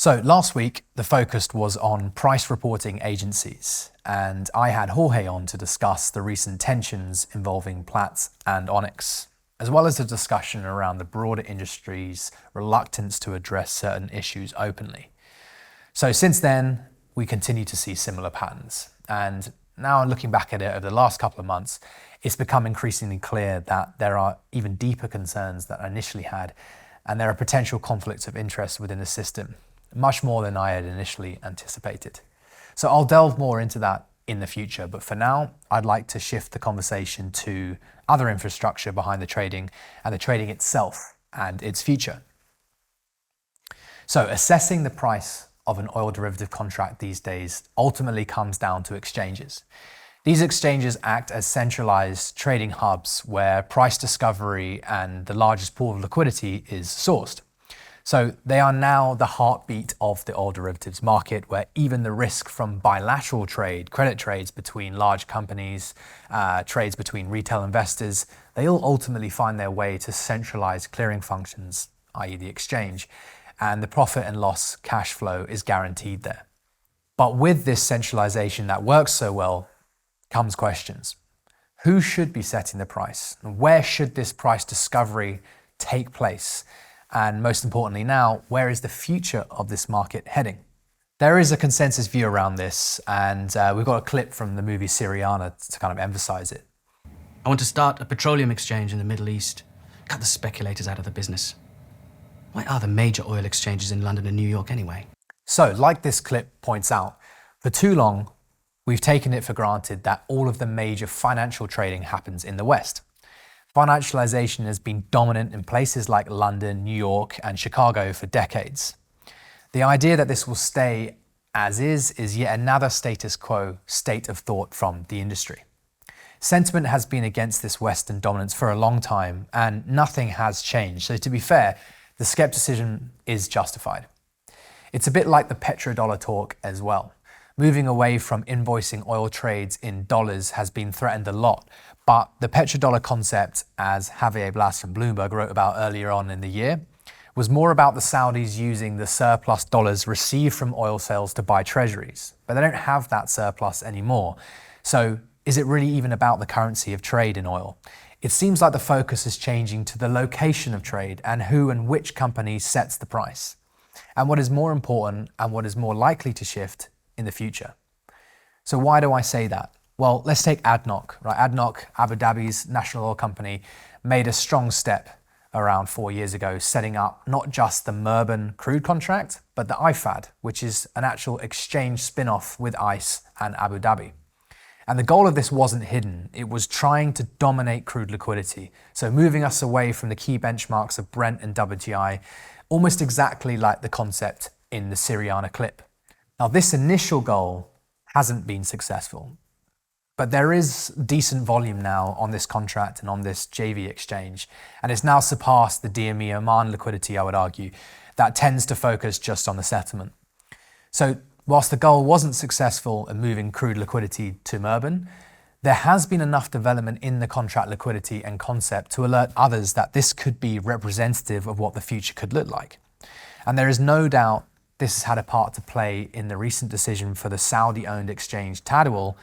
So last week, the focus was on price reporting agencies, and I had Jorge on to discuss the recent tensions involving Platts and Onyx, as well as a discussion around the broader industry's reluctance to address certain issues openly. So since then, we continue to see similar patterns, and now looking back at it over the last couple of months, it's become increasingly clear that there are even deeper concerns than I initially had, and there are potential conflicts of interest within the system, much more than I had initially anticipated. So I'll delve more into that in the future, but for now, I'd like to shift the conversation to other infrastructure behind the trading and the trading itself and its future. So assessing the price of an oil derivative contract these days ultimately comes down to exchanges. These exchanges act as centralized trading hubs where price discovery and the largest pool of liquidity is sourced. So they are now the heartbeat of the oil derivatives market, where even the risk from bilateral trade, credit trades between large companies, trades between retail investors, they all ultimately find their way to centralized clearing functions, i.e. the exchange, and the profit and loss cash flow is guaranteed there. But with this centralization that works so well comes questions. Who should be setting the price? Where should this price discovery take place? And most importantly now, where is the future of this market heading? There is a consensus view around this, and we've got a clip from the movie Syriana to kind of emphasize it. I want to start a petroleum exchange in the Middle East, cut the speculators out of the business. Why are the major oil exchanges in London and New York anyway? So, like this clip points out, for too long, we've taken it for granted that all of the major financial trading happens in the West. Financialization has been dominant in places like London, New York, and Chicago for decades. The idea that this will stay as is yet another status quo state of thought from the industry. Sentiment has been against this Western dominance for a long time, and nothing has changed. So to be fair, the skepticism is justified. It's a bit like the petrodollar talk as well. Moving away from invoicing oil trades in dollars has been threatened a lot, but the petrodollar concept, as Javier Blas from Bloomberg wrote about earlier on in the year, was more about the Saudis using the surplus dollars received from oil sales to buy treasuries. But they don't have that surplus anymore. So is it really even about the currency of trade in oil? It seems like the focus is changing to the location of trade and who and which company sets the price. And what is more important and what is more likely to shift in the future. So why do I say that? Well, let's take ADNOC, right? ADNOC, Abu Dhabi's national oil company, made a strong step around 4 years ago, setting up not just the Murban crude contract, but the IFAD, which is an actual exchange spin-off with ICE and Abu Dhabi. And the goal of this wasn't hidden. It was trying to dominate crude liquidity. So moving us away from the key benchmarks of Brent and WTI, almost exactly like the concept in the Syriana clip. Now, this initial goal hasn't been successful, but there is decent volume now on this contract and on this JV exchange, and it's now surpassed the DME Oman liquidity, I would argue, that tends to focus just on the settlement. So whilst the goal wasn't successful in moving crude liquidity to Murban, there has been enough development in the contract liquidity and concept to alert others that this could be representative of what the future could look like. And there is no doubt this has had a part to play in the recent decision for the Saudi-owned exchange Tadawul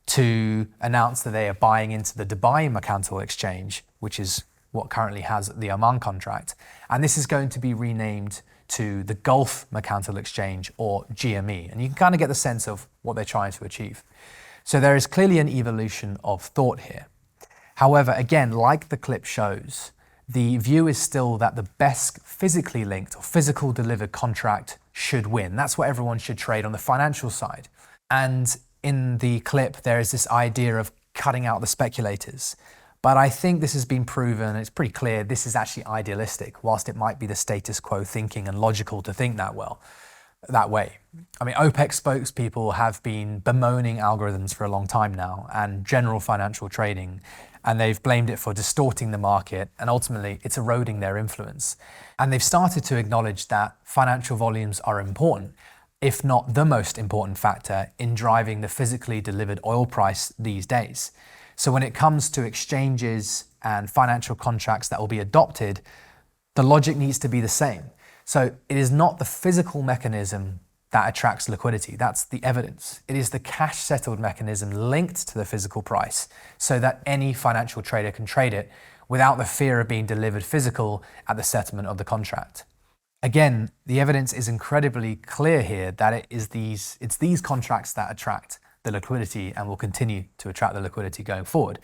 to announce that they are buying into the Dubai Mercantile Exchange, which is what currently has the Oman contract. And this is going to be renamed to the Gulf Mercantile Exchange, or GME. And you can kind of get the sense of what they're trying to achieve. So there is clearly an evolution of thought here. However, again, like the clip shows, the view is still that the best physically linked or physical delivered contract should win. That's what everyone should trade on the financial side. And in the clip, there is this idea of cutting out the speculators. But I think this has been proven, it's pretty clear, this is actually idealistic, whilst it might be the status quo thinking and logical to think that way. I mean, OPEC spokespeople have been bemoaning algorithms for a long time now and general financial trading, and they've blamed it for distorting the market, and ultimately it's eroding their influence. And they've started to acknowledge that financial volumes are important, if not the most important factor in driving the physically delivered oil price these days. So when it comes to exchanges and financial contracts that will be adopted, the logic needs to be the same. So it is not the physical mechanism that attracts liquidity. That's the evidence. It is the cash settled mechanism linked to the physical price so that any financial trader can trade it without the fear of being delivered physical at the settlement of the contract. Again, the evidence is incredibly clear here that it's these contracts that attract the liquidity and will continue to attract the liquidity going forward.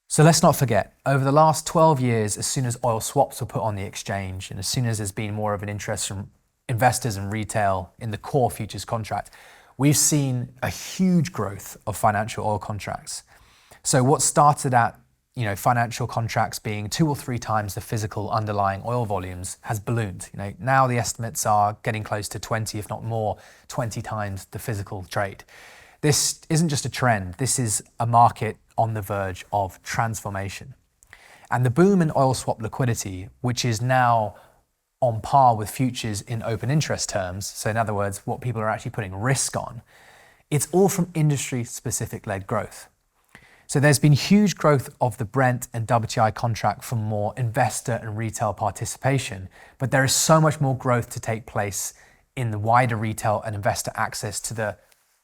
So let's not forget, over the last 12 years, as soon as oil swaps were put on the exchange and as soon as there's been more of an interest from investors and retail in the core futures contract, we've seen a huge growth of financial oil contracts. So what started at financial contracts being 2 or 3 times the physical underlying oil volumes has ballooned. Now the estimates are getting close to 20, if not more, 20 times the physical trade. This isn't just a trend, this is a market on the verge of transformation. And the boom in oil swap liquidity, which is now on par with futures in open interest terms, so in other words, what people are actually putting risk on, it's all from industry-specific led growth. So there's been huge growth of the Brent and WTI contract from more investor and retail participation, but there is so much more growth to take place in the wider retail and investor access to the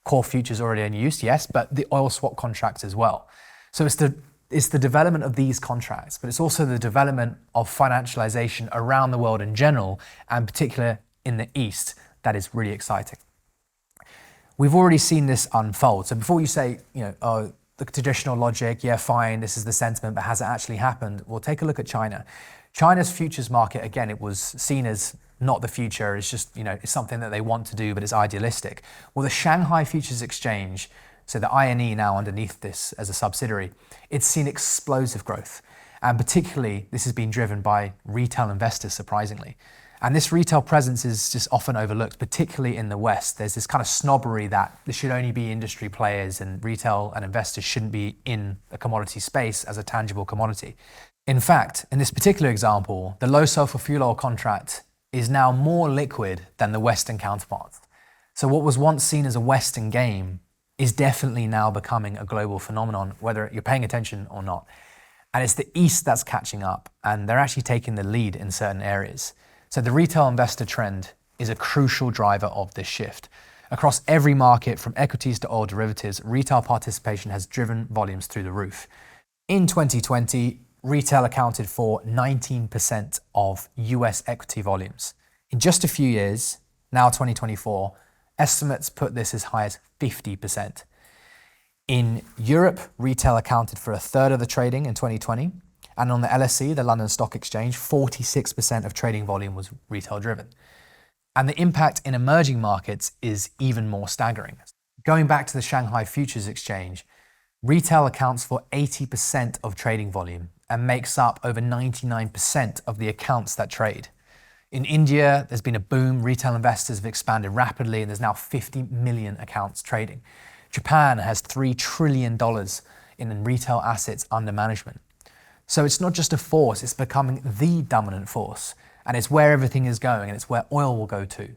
core futures already in use, yes, but the oil swap contracts as well. So it's the development of these contracts, but it's also the development of financialization around the world in general, and particularly in the East, that is really exciting. We've already seen this unfold. So before you say, the traditional logic, yeah, fine, this is the sentiment, but has it actually happened? Well, take a look at China. China's futures market, again, it was seen as not the future, it's just, it's something that they want to do, but it's idealistic. Well, the Shanghai Futures Exchange, so the INE now underneath this as a subsidiary, it's seen explosive growth. And particularly, this has been driven by retail investors, surprisingly. And this retail presence is just often overlooked, particularly in the West. There's this kind of snobbery that there should only be industry players and retail and investors shouldn't be in a commodity space as a tangible commodity. In fact, in this particular example, the low sulfur fuel oil contract is now more liquid than the Western counterparts. So what was once seen as a Western game is definitely now becoming a global phenomenon, whether you're paying attention or not. And it's the East that's catching up, and they're actually taking the lead in certain areas. So the retail investor trend is a crucial driver of this shift. Across every market, from equities to oil derivatives, retail participation has driven volumes through the roof. In 2020, retail accounted for 19% of US equity volumes. In just a few years, now 2024, estimates put this as high as 50%. In Europe, retail accounted for a third of the trading in 2020. And on the LSE, the London Stock Exchange, 46% of trading volume was retail driven. And the impact in emerging markets is even more staggering. Going back to the Shanghai Futures Exchange, retail accounts for 80% of trading volume and makes up over 99% of the accounts that trade. In India, there's been a boom. Retail investors have expanded rapidly and there's now 50 million accounts trading. Japan has $3 trillion in retail assets under management. So it's not just a force, it's becoming the dominant force. And it's where everything is going and it's where oil will go to.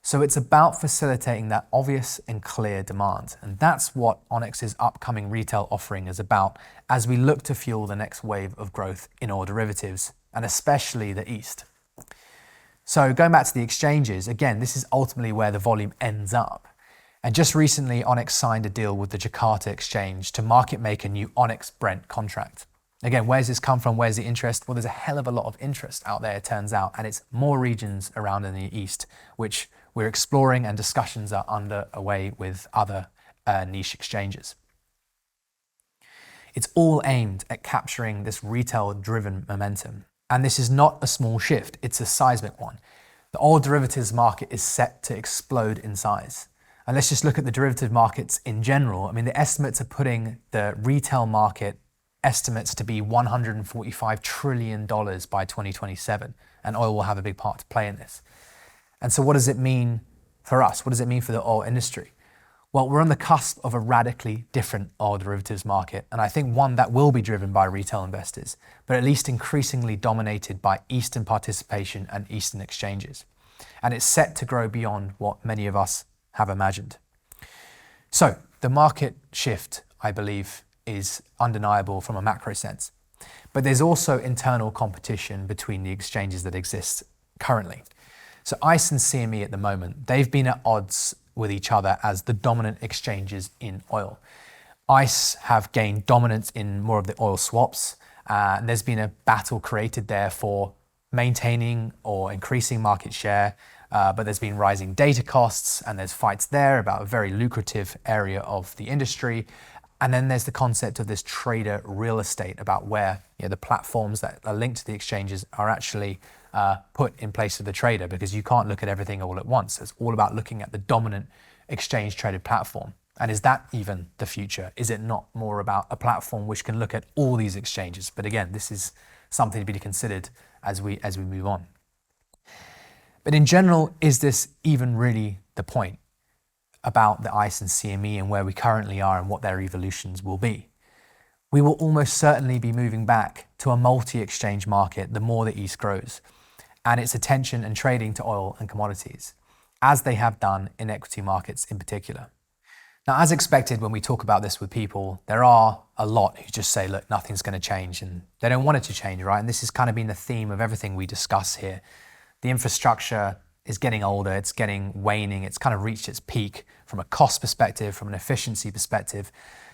So it's about facilitating that obvious and clear demand. And that's what Onyx's upcoming retail offering is about as we look to fuel the next wave of growth in oil derivatives, and especially the East. So going back to the exchanges, again, this is ultimately where the volume ends up. And just recently, Onyx signed a deal with the Jakarta Exchange to market make a new Onyx Brent contract. Again, where's this come from? Where's the interest? Well, there's a hell of a lot of interest out there, it turns out, and it's more regions around in the East, which we're exploring and discussions are underway with other niche exchanges. It's all aimed at capturing this retail-driven momentum. And this is not a small shift, it's a seismic one. The oil derivatives market is set to explode in size. And let's just look at the derivative markets in general. I mean, the estimates are putting the retail market estimates to be $145 trillion by 2027, and oil will have a big part to play in this. And so what does it mean for us? What does it mean for the oil industry? Well, we're on the cusp of a radically different oil derivatives market, and I think one that will be driven by retail investors, but at least increasingly dominated by Eastern participation and Eastern exchanges. And it's set to grow beyond what many of us have imagined. So the market shift, I believe, is undeniable from a macro sense. But there's also internal competition between the exchanges that exist currently. So ICE and CME at the moment, they've been at odds with each other as the dominant exchanges in oil. ICE have gained dominance in more of the oil swaps, and there's been a battle created there for maintaining or increasing market share, but there's been rising data costs, and there's fights there about a very lucrative area of the industry. And then there's the concept of this trader real estate, about where the platforms that are linked to the exchanges are actually put in place of the trader, because you can't look at everything all at once. It's all about looking at the dominant exchange traded platform. And is that even the future? Is it not more about a platform which can look at all these exchanges? But again, this is something to be considered as we move on. But in general, is this even really the point about the ICE and CME and where we currently are and what their evolutions will be? We will almost certainly be moving back to a multi-exchange market the more the East grows, and its attention and trading to oil and commodities, as they have done in equity markets in particular. Now, as expected, when we talk about this with people, there are a lot who just say, look, nothing's going to change, and they don't want it to change, right? And this has kind of been the theme of everything we discuss here. The infrastructure is getting older, it's getting waning, it's kind of reached its peak from a cost perspective, from an efficiency perspective.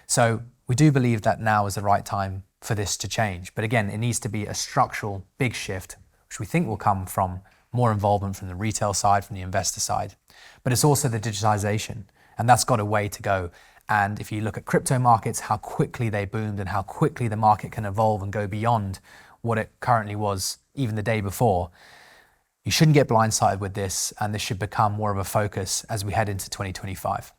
So we do believe that now is the right time for this to change. But again, it needs to be a structural big shift, which we think will come from more involvement from the retail side, from the investor side. But it's also the digitization, and that's got a way to go. And if you look at crypto markets, how quickly they boomed and how quickly the market can evolve and go beyond what it currently was even the day before, you shouldn't get blindsided with this, and this should become more of a focus as we head into 2025.